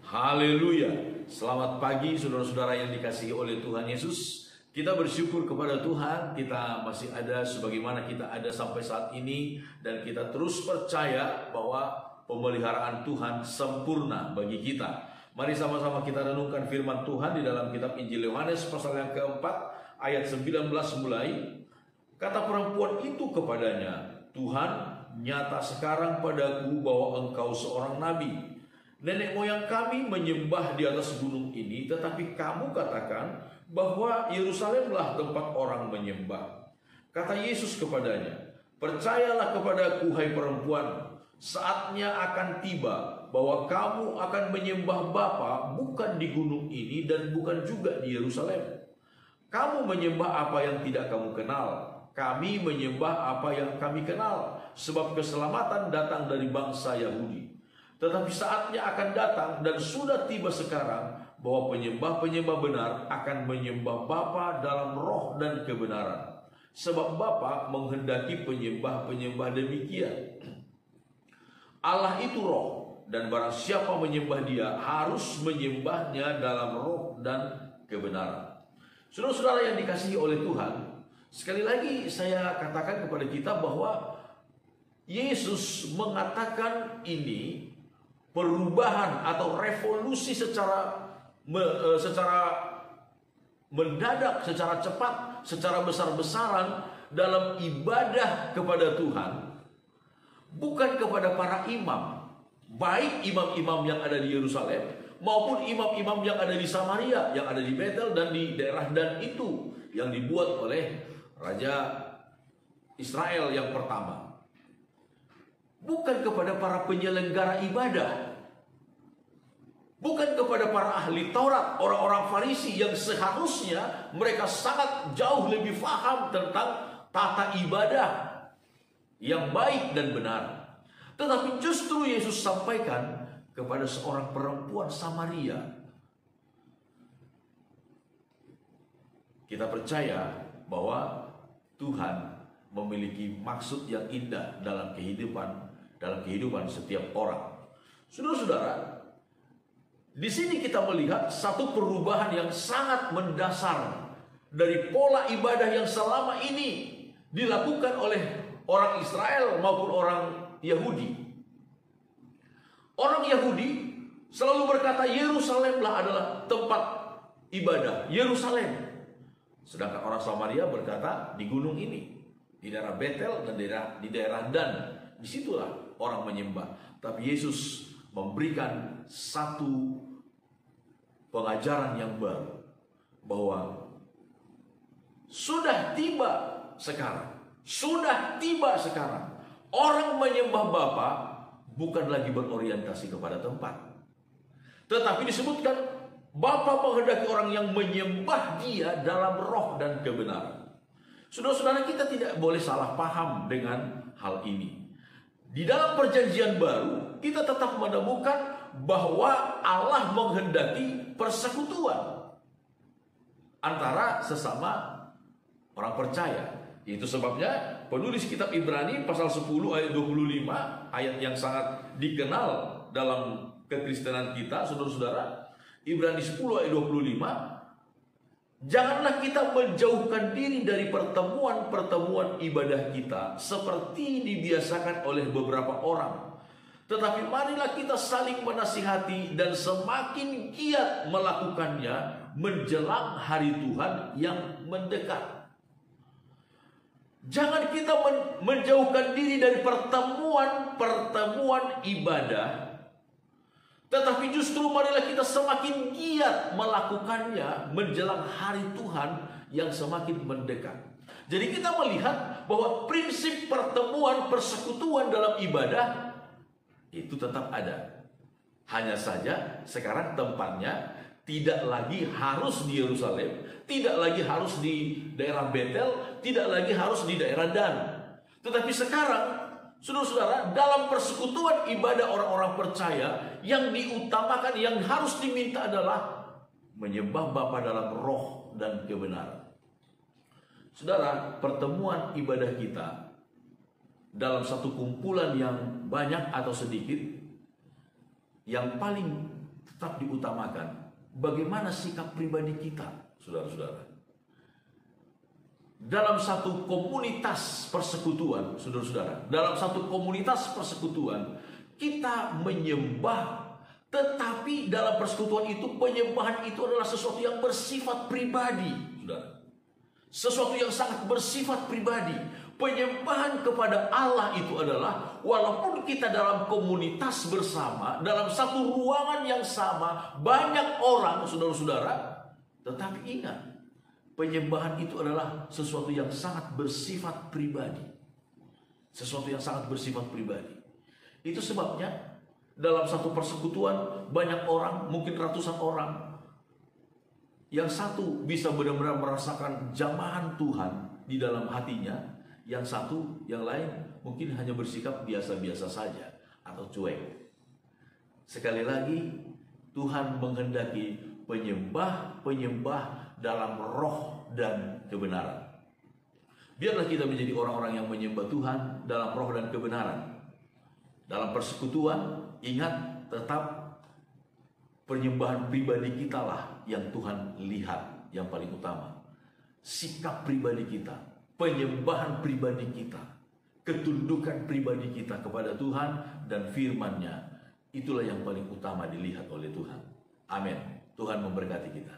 Haleluya. Selamat pagi saudara-saudara yang dikasihi oleh Tuhan Yesus. Kita bersyukur kepada Tuhan, kita masih ada sebagaimana kita ada sampai saat ini. Dan kita terus percaya bahwa pemeliharaan Tuhan sempurna bagi kita. Mari sama-sama kita renungkan firman Tuhan di dalam kitab Injil Yohanes pasal yang keempat ayat 19 mulai. Kata perempuan itu kepadanya, Tuhan, nyata sekarang padaku bahwa engkau seorang nabi. Nenek moyang kami menyembah di atas gunung ini, tetapi kamu katakan bahwa Yerusalemlah tempat orang menyembah. Kata Yesus kepadanya, percayalah kepadaku hai perempuan, saatnya akan tiba bahwa kamu akan menyembah Bapa bukan di gunung ini dan bukan juga di Yerusalem. Kamu menyembah apa yang tidak kamu kenal, kami menyembah apa yang kami kenal, sebab keselamatan datang dari bangsa Yahudi. Tetapi saatnya akan datang dan sudah tiba sekarang bahwa penyembah-penyembah benar akan menyembah Bapa dalam roh dan kebenaran. Sebab Bapa menghendaki penyembah-penyembah demikian. Allah itu roh, dan barang siapa menyembah Dia harus menyembahnya dalam roh dan kebenaran. Saudara-saudara yang dikasihi oleh Tuhan, sekali lagi saya katakan kepada kita bahwa Yesus mengatakan ini perubahan atau revolusi secara mendadak, secara cepat, secara besar-besaran dalam ibadah kepada Tuhan, bukan kepada para imam, baik imam-imam yang ada di Yerusalem maupun imam-imam yang ada di Samaria, yang ada di Betel dan di daerah Dan itu yang dibuat oleh Raja Israel yang pertama. Bukan kepada para penyelenggara ibadah, bukan kepada para ahli Taurat, orang-orang Farisi yang seharusnya mereka sangat jauh lebih paham tentang tata ibadah yang baik dan benar. Tetapi justru Yesus sampaikan kepada seorang perempuan Samaria. Kita percaya bahwa Tuhan memiliki maksud yang indah dalam kehidupan setiap orang. Saudara-saudara, di sini kita melihat satu perubahan yang sangat mendasar dari pola ibadah yang selama ini dilakukan oleh orang Israel maupun orang Yahudi. Orang Yahudi selalu berkata Yerusalemlah adalah tempat ibadah, Yerusalem. Sedangkan orang Samaria berkata di gunung ini, di daerah Betel dan di daerah Dan, disitulah orang menyembah. Tapi Yesus memberikan satu pengajaran yang baru, bahwa sudah tiba sekarang orang menyembah Bapa bukan lagi berorientasi kepada tempat, tetapi disebutkan Bapa menghendaki orang yang menyembah Dia dalam roh dan kebenaran. Saudara-saudara, kita tidak boleh salah paham dengan hal ini. Di dalam perjanjian baru, kita tetap menemukan bahwa Allah menghendaki persekutuan antara sesama orang percaya. Itu sebabnya penulis kitab Ibrani pasal 10 ayat 25, ayat yang sangat dikenal dalam kekristenan kita, saudara-saudara. Ibrani 10 ayat 25, janganlah kita menjauhkan diri dari pertemuan-pertemuan ibadah kita seperti dibiasakan oleh beberapa orang. Tetapi marilah kita saling menasihati dan semakin giat melakukannya menjelang hari Tuhan yang mendekat. Jangan kita menjauhkan diri dari pertemuan-pertemuan ibadah, tetapi justru marilah kita semakin giat melakukannya menjelang hari Tuhan yang semakin mendekat. Jadi kita melihat bahwa prinsip pertemuan persekutuan dalam ibadah itu tetap ada. Hanya saja sekarang tempatnya tidak lagi harus di Yerusalem, tidak lagi harus di daerah Betel, tidak lagi harus di daerah Dan. Tetapi sekarang, saudara-saudara, dalam persekutuan ibadah orang-orang percaya, yang diutamakan, yang harus diminta adalah menyembah Bapa dalam roh dan kebenaran. Saudara, pertemuan ibadah kita dalam satu kumpulan yang banyak atau sedikit, yang paling tetap diutamakan. Bagaimana sikap pribadi kita, saudara-saudara? Dalam satu komunitas persekutuan, saudara-saudara, dalam satu komunitas persekutuan, kita menyembah, tetapi dalam persekutuan itu, penyembahan itu adalah sesuatu yang bersifat pribadi, saudara. Sesuatu yang sangat bersifat pribadi. Penyembahan kepada Allah itu adalah, walaupun kita dalam komunitas bersama, dalam satu ruangan yang sama, banyak orang, saudara-saudara, tetapi ingat, penyembahan itu adalah sesuatu yang sangat bersifat pribadi. Sesuatu yang sangat bersifat pribadi. Itu sebabnya dalam satu persekutuan banyak orang, mungkin ratusan orang. Yang satu bisa benar-benar merasakan jamahan Tuhan di dalam hatinya. Yang satu, yang lain mungkin hanya bersikap biasa-biasa saja atau cuek. Sekali lagi, Tuhan menghendaki penyembah dalam roh dan kebenaran. Biarlah kita menjadi orang-orang yang menyembah Tuhan dalam roh dan kebenaran. Dalam persekutuan, ingat tetap penyembahan pribadi kita lah yang Tuhan lihat yang paling utama. Sikap pribadi kita, penyembahan pribadi kita, ketundukan pribadi kita kepada Tuhan dan firman-Nya, itulah yang paling utama dilihat oleh Tuhan. Amin. Tuhan memberkati kita.